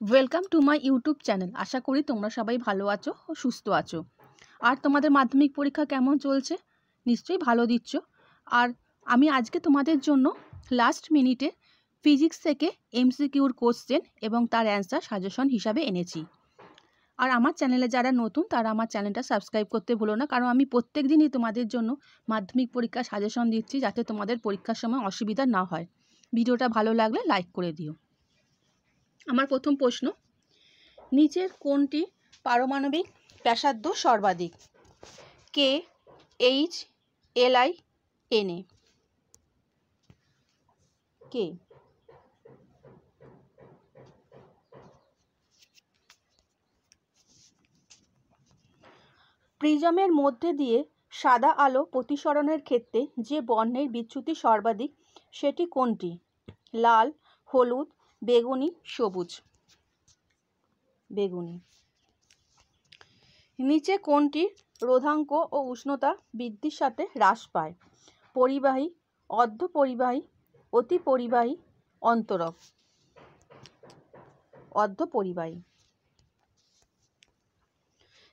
Welcome to my YouTube channel. আশা করি তোমরা সবাই ভালো আছো ও সুস্থ আছো। আর তোমাদের মাধ্যমিক পরীক্ষা কেমন চলছে? নিশ্চয়ই ভালো দিচ্ছ। আর আমি আজকে তোমাদের জন্য লাস্ট মিনিটে ফিজিক্স থেকে এমসিকিউর কোশ্চেন এবং তার অ্যান্সার সাজেশন হিসাবে এনেছি। আর আমার চ্যানেলে যারা নতুন তারা আমার চ্যানেলটা সাবস্ক্রাইব করতে ভুলো না, কারণ আমি প্রত্যেক দিনই তোমাদের জন্য মাধ্যমিক পরীক্ষার সাজেশন দিচ্ছি, যাতে তোমাদের পরীক্ষার সময় অসুবিধা না হয়। ভিডিওটা ভালো লাগলে লাইক করে দিও। আমার প্রথম প্রশ্ন, নিচের কোনটি পারমাণবিক ব্যাসার্ধ সর্বাধিক? কে, এইচ, এলআই, এনএ? কে? প্রিজমের মধ্যে দিয়ে সাদা আলো প্রতিসরণের ক্ষেত্রে যে বর্ণের বিচ্যুতি সর্বাধিক সেটি কোনটি? লাল, হলুদ, বেগুনি, সবুজ? বেগুনি। নিচে কোনটি রোধাঙ্ক ও উষ্ণতা বৃদ্ধির সাথে হ্রাস পায়? পরিবাহী, অর্ধপরিবাহী, অতিপরিবাহী, অন্তরক? অর্ধপরিবাহী।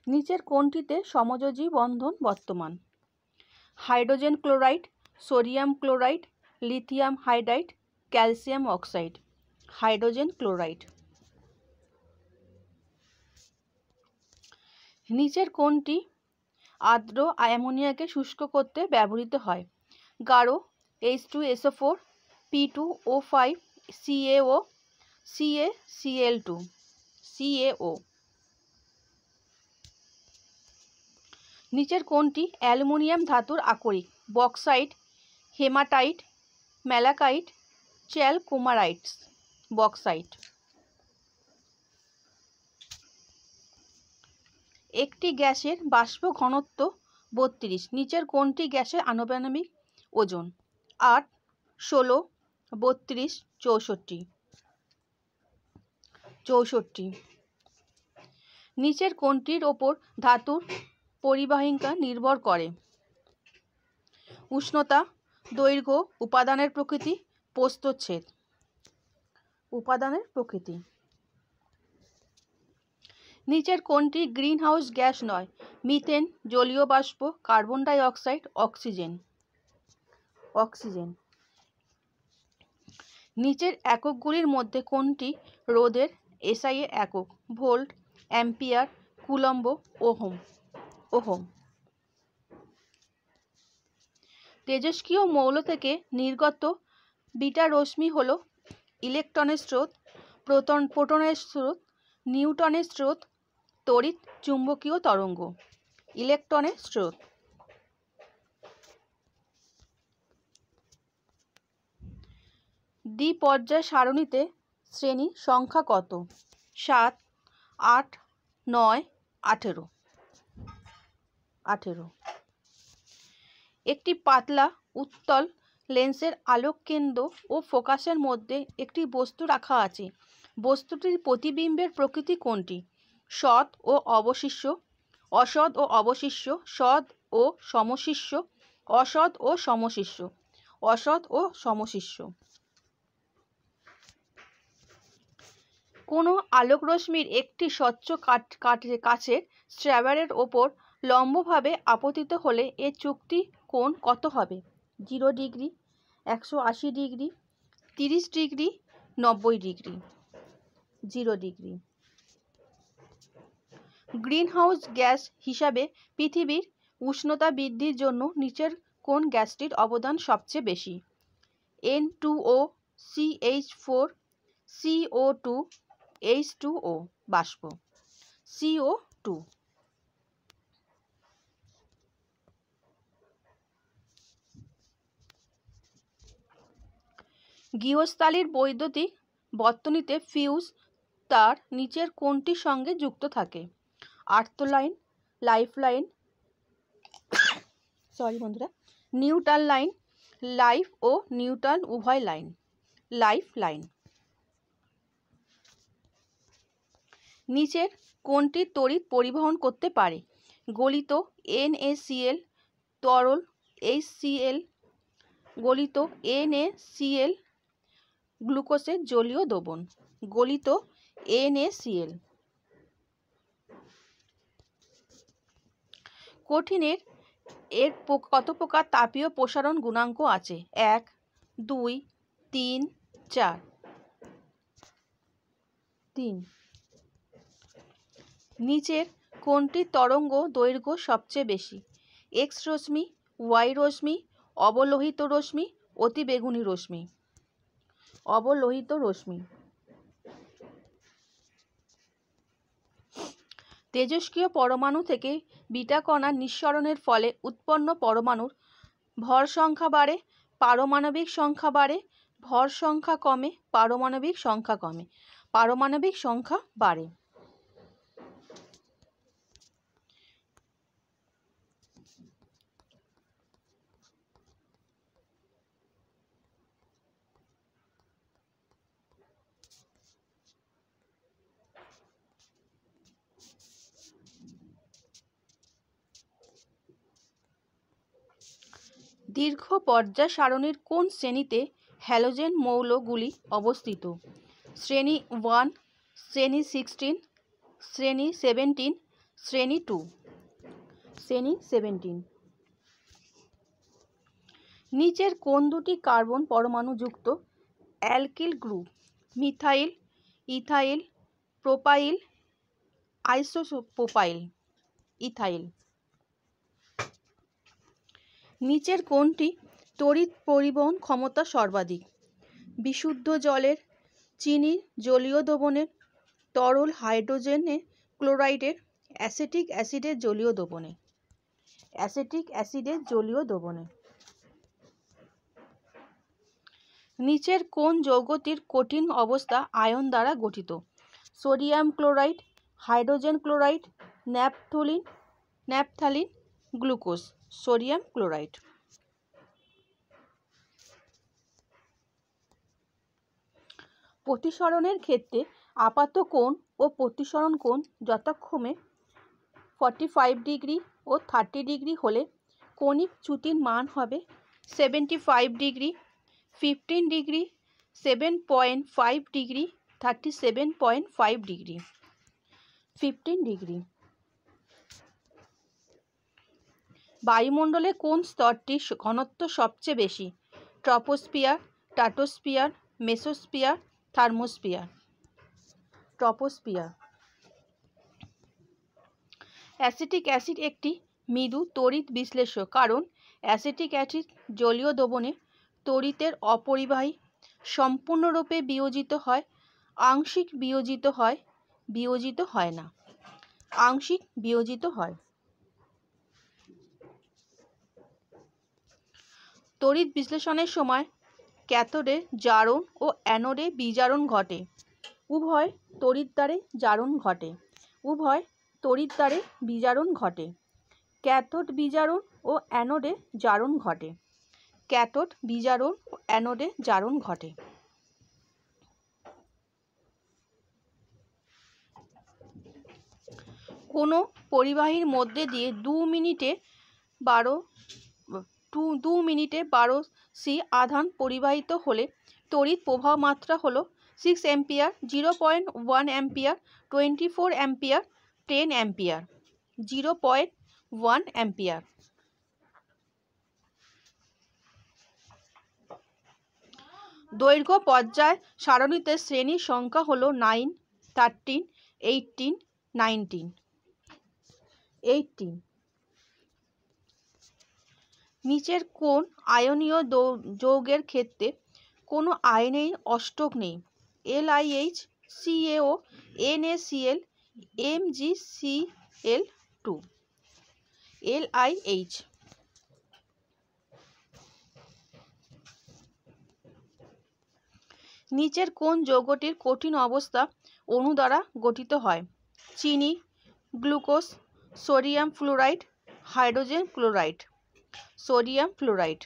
নিচের কোনটিতে সমযোজী বন্ধন বর্তমান? Hydrogen chloride, sodium chloride, lithium hydride, calcium oxide? Hydrogen chloride. নিচের কোনটি আর্দ্র অ্যামোনিয়াকে শুষ্ক করতে ব্যবহৃত হয়? গাঢ়, H2SO4, P2O5, CaO, CaCl2, CaO? নিচের কোনটি অ্যালুমিনিয়াম ধাতুর আকরিক? বক্সাইট, হেমাটাইট, ম্যালাকাইট, চ্যালকোমারাইটস? বক্সাইট। একটি গ্যাসের বাষ্প ঘনত্ব 32। নিচের কোনটি গ্যাসের আণবিক ওজন? 8, 16, 32, 64? 64। নিচের কোনটির ওপর ধাতুর পরিবাহিতা নির্ভর করে? উষ্ণতা, দৈর্ঘ্য, উপাদানের প্রকৃতি, প্রস্থচ্ছেদ? উপাদানের প্রকৃতি। নিচের কোনটি গ্রিনহাউস গ্যাস নয়? মিথেন, জলীয় বাষ্প, carbon dioxide, oxygen? Oxygen. নিচের এককগুলির মধ্যে কোনটি রোধের এসআই এর একক? Volt, ampere, coulomb, ohm? Ohm. তেজস্ক্রিয় মৌল থেকে নির্গত বিটা রশ্মি হল ইলেকট্রনের স্রোত, প্রোটনের স্রোত, নিউটনের স্রোত, তড়িৎ চুম্বকীয় তরঙ্গ? ইলেকট্রনের স্রোত। দ্বিপর্যায় সারণীতে শ্রেণী সংখ্যা কত? 7, 8, 9, 18? 18। একটি পাতলা উত্তল লেন্সের আলোক কেন্দ্র ও ফোকাসের মধ্যে একটি বস্তু রাখা আছে। বস্তুটির প্রতিবিম্বের প্রকৃতি কোনটি? সৎ ও অবশিষ্য, অসৎ ও অবশিষ্য, সৎ ও সমশিষ্য, অসৎ ও সমশিষ্য? অসৎ ও সমশিষ্য। কোনো আলোকরশ্মির একটি স্বচ্ছ কাচের স্ল্যাবের ওপর লম্বভাবে আপতিত হলে এর চুক্তি কোণ কত হবে? 0 degree, 180 degree, 30 degree, 90 degree? 0 degree. Greenhouse gas হিসাবে পৃথিবীর উষ্ণতা বৃদ্ধির জন্য নিচের কোন গ্যাসটির অবদান সবচেয়ে বেশি? N2O, CH4, CO2, H2O? বাষ্প? CO2। গৃহস্থালির বৈদ্যুতিক বর্তনীতে ফিউজ তার নিচের কোনটির সঙ্গে যুক্ত থাকে? Earth line, life line, neutral line, life ও নিউট্রাল উভয় লাইন? Life line. নিচের কোনটি তড়িৎ পরিবহন করতে পারে? গলিত NaCl, তরল HCl, গলিত NaCl, গ্লুকোজের জলীয় দ্রবণ? গলিত NaCl। কঠিনের কত প্রকার তাপীয় প্রসারণ গুণাঙ্ক আছে? 1, 2, 3, 4। 3। নিচের কোনটি তরঙ্গ দৈর্ঘ্য সবচেয়ে বেশি? এক্স রশ্মি, ওয়াই রশ্মি, অবলোহিত রশ্মি, অতিবেগুনি রশ্মি। অবলোহিত রশ্মি। তেজস্ক্রিয় পরমাণু থেকে বিটা কণা নিঃসরণের ফলে উৎপন্ন পরমাণুর ভর সংখ্যা বাড়ে, পারমাণবিক সংখ্যা বাড়ে, ভর সংখ্যা কমে, পারমাণবিক সংখ্যা কমে। পারমাণবিক সংখ্যা বাড়ে। দীর্ঘ পর্যায় সারণীর কোন শ্রেণীতে হ্যালোজেন মৌলগুলি অবস্থিত? শ্রেণী 1, শ্রেণী 16, শ্রেণী 17, শ্রেণী 2। শ্রেণী 17। নিচের কোন দুটি কার্বন পরমাণু যুক্ত alkyl group? Methyl, ethyl, propyl, isopropyl. Ethyl. নিচের কোনটি তড়িৎ পরিবহন ক্ষমতা সর্বাধিক? বিশুদ্ধ জলের, চিনির জলীয় দ্রবণের, তরল হাইড্রোজেনের ক্লোরাইডের, অ্যাসিটিক অ্যাসিডের জলীয় দ্রবণে। অ্যাসিটিক অ্যাসিডের জলীয় দ্রবণে। নিচের কোন যৌগটির কঠিন অবস্থা আয়ন দ্বারা গঠিত? Sodium chloride, hydrogen chloride, naphthalene, glucose. Sodium chloride. প্রতিসরণের ক্ষেত্রে আপাত কোণ ও প্রতিসরণ কোণ যথাক্রমে 45 ডিগ্রি ও 30 ডিগ্রি হলে কৌণিক চ্যুতির মান হবে 75 degree, 15 degree, 7.5 degree, 37.5 degree. 15 degree. বায়ুমণ্ডলে কোন স্তরটির ঘনত্ব সবচেয়ে বেশি? Troposphere, stratosphere, mesosphere, thermosphere. Troposphere. Acetic acid একটি মৃদু তড়িৎ বিশ্লেষক কারণ অ্যাসিটিক অ্যাসিড জলীয় দ্রবণে তড়িতের অপরিবাহী, সম্পূর্ণরূপে বিয়োজিত হয়, আংশিক বিয়োজিত হয়, বিয়োজিত হয় না। আংশিক বিয়োজিত হয়। তড়িৎ বিশ্লেষণের সময় ক্যাথোডে জারণ ও অ্যানোডে বিজারণ ঘটে। উভয় তড়িৎদ্বারে জারণ ঘটে। উভয় তড়িৎদ্বারে বিজারণ ঘটে। ক্যাথোড বিজারণ ও অ্যানোডে জারণ ঘটে। ক্যাথোড বিজারণ ও অ্যানোডে জারণ ঘটে। কোনো পরিবাহীর মধ্যে দিয়ে 2 মিনিটে 12 সি আধান পরিবাহিত হলে তড়িৎ প্রবাহ মাত্রা হলো 6 ampere, 0.1 ampere, 24 ampere, 10 ampere. 0.1 ampere. দৈর্ঘ্য পর্যায় সারণীতে শ্রেণীর সংখ্যা হলো 9, 13, 18, 19। 18। নিচের কোন আয়নীয় যৌগের ক্ষেত্রে কোনো আয়নেই অষ্টক নেই? LiH, CaO, NaCl, MgCl2। LiH। নিচের কোন যৌগটির কঠিন অবস্থা অণু দ্বারা গঠিত হয়? চিনি, glucose, sodium fluoride, hydrogen chloride. Sodium fluoride.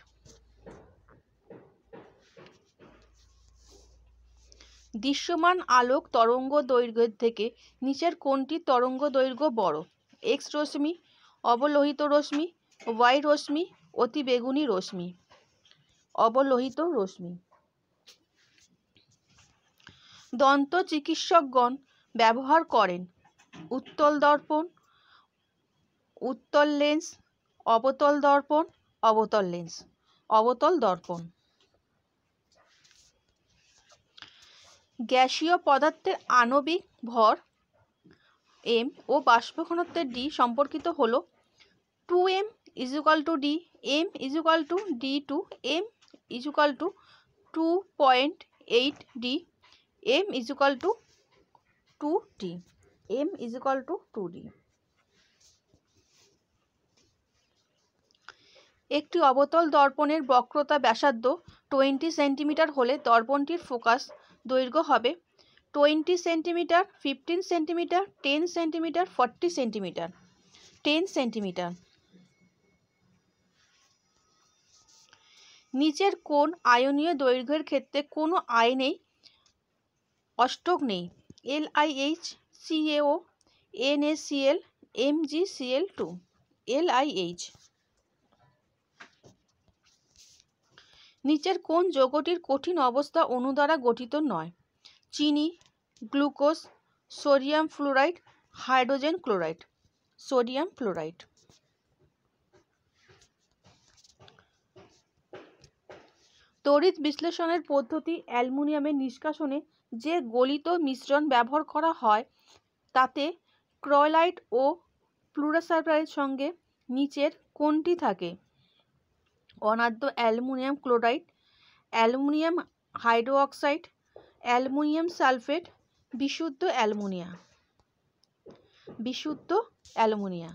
দৃশ্যমান আলোক তরঙ্গ দৈর্ঘ্যের থেকে নিচের কোনটি তরঙ্গ দৈর্ঘ্য বড়? এক্স রশ্মি, অবলোহিত রশ্মি, ওয়াই রশ্মি, অতিবেগুনি রশ্মি। অবলোহিত রশ্মি। দন্ত চিকিৎসকগণ ব্যবহার করেন উত্তল দর্পণ, উত্তল লেন্স, অবতল দর্পণ, অবতল লেন্স, অবতল দর্পণ। গ্যাসীয় পদার্থের আণবিক ভর m ও বাষ্প ঘনত্বের d সম্পর্কিত হলো 2m = d, m = d to m = 2.8 d, m = 2d, m = 2d। একটি অবতল দর্পণের বক্রতা ব্যাসার্ধ 20 সেন্টিমিটার হলে দর্পণটির ফোকাস দৈর্ঘ্য হবে 20 centimetre, 15 centimetre, 10 centimetre, 40 centimetre, 10 centimetre. নিচের কোন আয়নীয় দৈর্ঘ্যের ক্ষেত্রে কোনো আয়নেই অষ্টক নেই? LiH, CaO, NaCl, MgCl2, LiH। নিচের কোন যৌগটির কঠিন অবস্থা অণু দ্বারা গঠিত নয়? চিনি, glucose, sodium fluoride, hydrogen chloride, sodium fluoride. তড়িৎ বিশ্লেষণের পদ্ধতি অ্যালুমিনিয়ামের নিষ্কাশনে যে গলিত মিশ্রণ ব্যবহার করা হয় তাতে ক্রোলাইট ও ফ্লুরোসাইডের সঙ্গে নিচের কোনটি থাকে? অনাদ্য aluminium chloride, aluminium hydroxide, aluminium sulphate, বিশুদ্ধ অ্যালুমিনিয়া, বিশুদ্ধ অ্যালুমিনিয়া।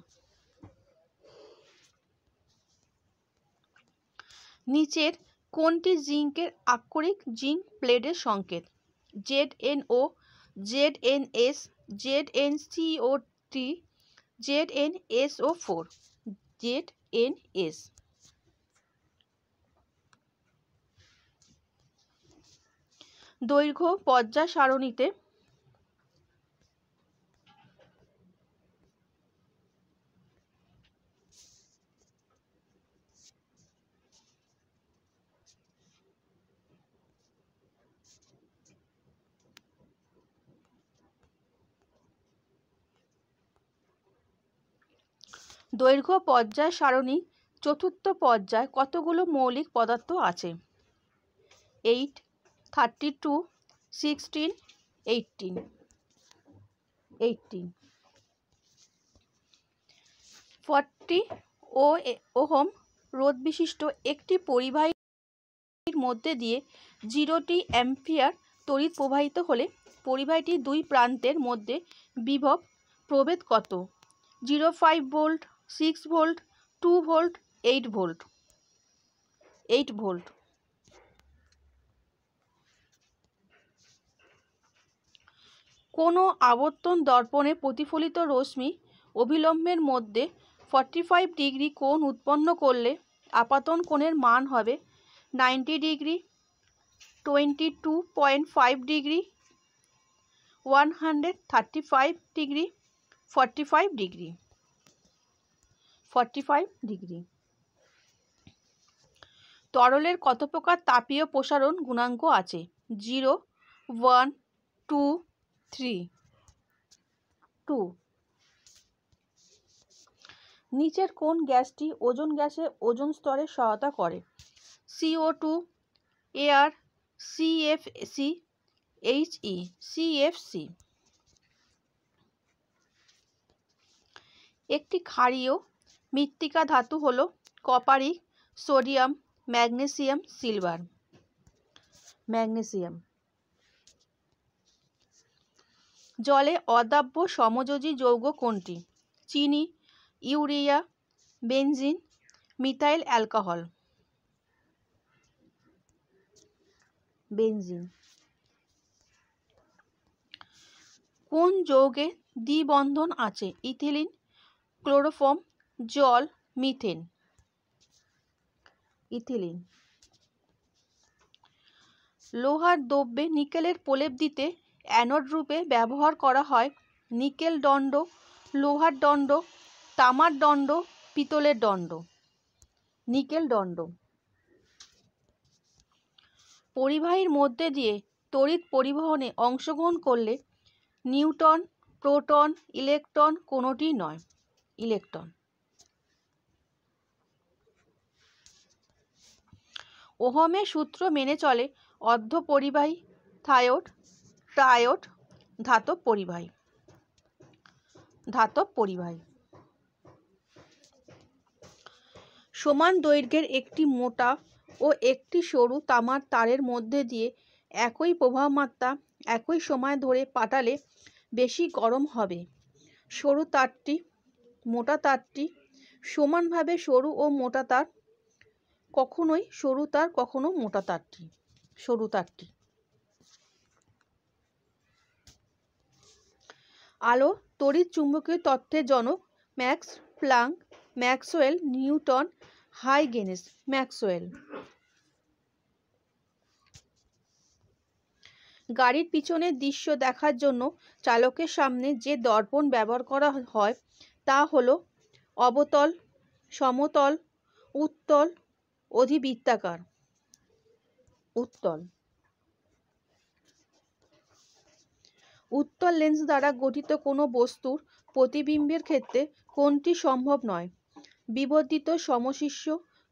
নিচের কোনটি জিঙ্কের আক্ষরিক জিঙ্ক প্লেটের সংকেত? ZnO, ZnS, ZnCO3, ZnSO4, ZnS। দৈর্ঘ্য পর্যায় সারণীতে দৈর্ঘ্য পর্যায় সারণী চতুর্থ পর্যায় কতগুলো মৌলিক পদার্থ আছে? 8, 32, 16, 18, 18। 40 ওহম রোধ বিশিষ্ট একটি পরিবাহীর মধ্যে দিয়ে 0 অ্যাম্পিয়ার তড়িৎ প্রবাহিত হলে পরিবাহীটির দুই প্রান্তের মধ্যে বিভব প্রভেদ কত? 0.5 volt, 6 volt, 2 volt, 8 volt, 8 volt. কোনো আবর্তন দর্পণে প্রতিফলিত রশ্মি অভিলম্বের মধ্যে 45 ডিগ্রি কোণ উৎপন্ন করলে আপাতন কোণের মান হবে 90 degree, 22.5 degree, 135 degree, 45 degree, 45 degree. তরলের কত প্রকার তাপীয় প্রসারণ গুণাঙ্ক আছে? 0, 1, 2, 3, 2। নিচের কোন গ্যাসটি ওজোন গ্যাসের ওজোন স্তরে সহায়তা করে? CO2, air, CFC, HE, CFC। একটি ক্ষারীয় মৃত্তিকা ধাতু হলো কপারিক, সোডিয়াম, ম্যাগনেসিয়াম, সিলভার, ম্যাগনেসিয়াম। জলে অদাব্য সমযোজী যৌগ কোনটি? চিনি, urea, benzene, methyl alcohol, benzene. কোন যৌগে দ্বিবন্ধন আছে? ইথিলিন, ক্লোরোফর্ম, জল, মিথেন, ইথিলিন। লোহার দ্রব্যে নিকেলের প্রলেপ দিতে অ্যানোড রূপে ব্যবহার করা হয় নিকেল দণ্ড, লোহার দণ্ড, তামার দণ্ড, পিতলের দণ্ড, নিকেল দণ্ড। পরিবাহীর মধ্যে দিয়ে তড়িৎ পরিবহনে অংশগ্রহণ করলে নিউটন, প্রোটন, ইলেকট্রন কোনোটি নয়। ইলেকট্রন। ওহমের সূত্র মেনে চলে অর্ধপরিবাহী, থায়োড, ট্রায়োড, ধাতব পরিবাহী। ধাতব পরিবাহী। সমান দৈর্ঘ্যের একটি মোটা ও একটি সরু তামার তারের মধ্যে দিয়ে একই প্রবাহমাত্রা একই সময় ধরে পাঠালে বেশি গরম হবে। সরু তারটি, মোটা তারটি সমানভাবে সরু ও মোটা তার, কখনোই সরু তার কখনো মোটা তারটি। সরু তারটি। আলো তড়িৎ চুম্বকীয় তত্ত্বের জনক max Planck, Maxwell, Newton, Huygens. Maxwell. গাড়ির পিছনের দৃশ্য দেখার জন্য চালকের সামনে যে দর্পণ ব্যবহার করা হয় তা হলো অবতল, সমতল, উত্তল, অধিবৃত্তাকার। উত্তল। উত্তল লেন্স দ্বারা গঠিত কোনো বস্তুর প্রতিবিম্বের ক্ষেত্রে কোনটি সম্ভব নয়? বিবর্ধিত সমশিষ্য,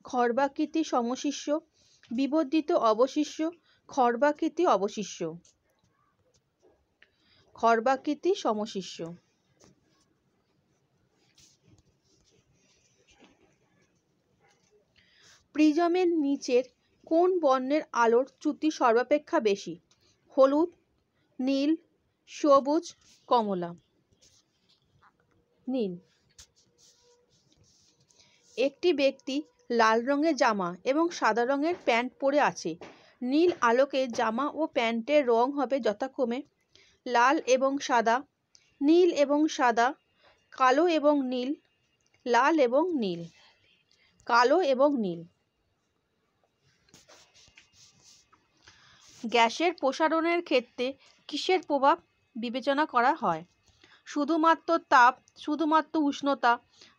খর্বাকৃতি সমশিষ্য, বিবর্ধিত অবশিষ্য, খর্বাকৃতি অবশিষ্য। খর্বাকৃতি সমশিষ্য। প্রিজমের নিচের কোন বর্ণের আলোর চ্যুতি সর্বাপেক্ষা বেশি? হলুদ, নীল, সবুজ, কমলা। নীল। একটি ব্যক্তি লাল রঙের জামা এবং সাদা রঙের প্যান্ট পরে আছে। নীল আলোকে জামা ও প্যান্টের রং হবে যথাক্রমে লাল এবং সাদা, নীল এবং সাদা, কালো এবং নীল, লাল এবং নীল। কালো এবং নীল। গ্যাসের প্রসারণের ক্ষেত্রে কিসের প্রভাব বিবেচনা করা হয়? শুধুমাত্র তাপ, শুধুমাত্র উষ্ণতা,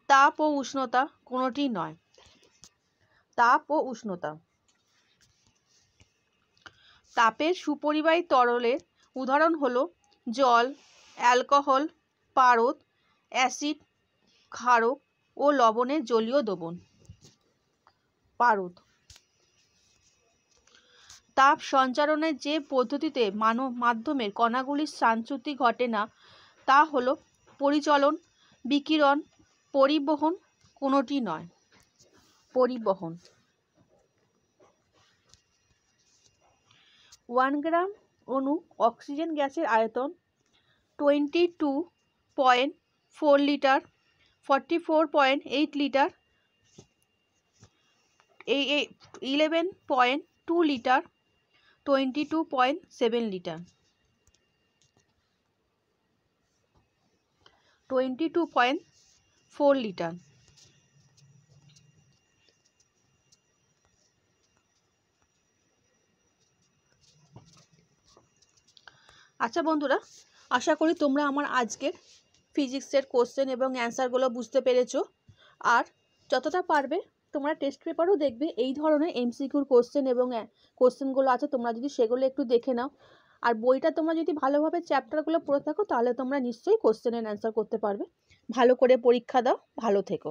তাপ ও উষ্ণতা কোনোটি নয়। তাপ ও উষ্ণতা। তাপের সুপরিবাহী তরলের উদাহরণ হলো জল, অ্যালকোহল, পারদ, অ্যাসিড, ক্ষারক ও লবণের জলীয় দ্রবণ। পারদ। তাপ সঞ্চারণের যে পদ্ধতিতে মাধ্যমের কণাগুলির স্থানচ্যুতি ঘটে না তা হলো পরিচলন, বিকিরণ, পরিবহন কোনোটি নয়। পরিবহন। 1 গ্রাম অণু অক্সিজেন গ্যাসের আয়তন 22.4 litre, 44.8 litre, 11.2 litre, 22.7 litre. 22.4 litre. আচ্ছা বন্ধুরা, আশা করি তোমরা আমার আজকের ফিজিক্সের কোশ্চেন এবং অ্যান্সারগুলো বুঝতে পেরেছো। আর যতটা পারবে তোমরা টেস্ট পেপারও দেখবে এই ধরনের এমসিকিউর কোশ্চেন এবং কোশ্চেনগুলো আছে, তোমরা যদি সেগুলো একটু দেখে নাও আর বইটা তোমরা যদি ভালোভাবে চ্যাপ্টারগুলো পড়ে থাকো তাহলে তোমরা নিশ্চয়ই কোশ্চেনের অ্যান্সার করতে পারবে। ভালো করে পরীক্ষা দাও, ভালো থেকো।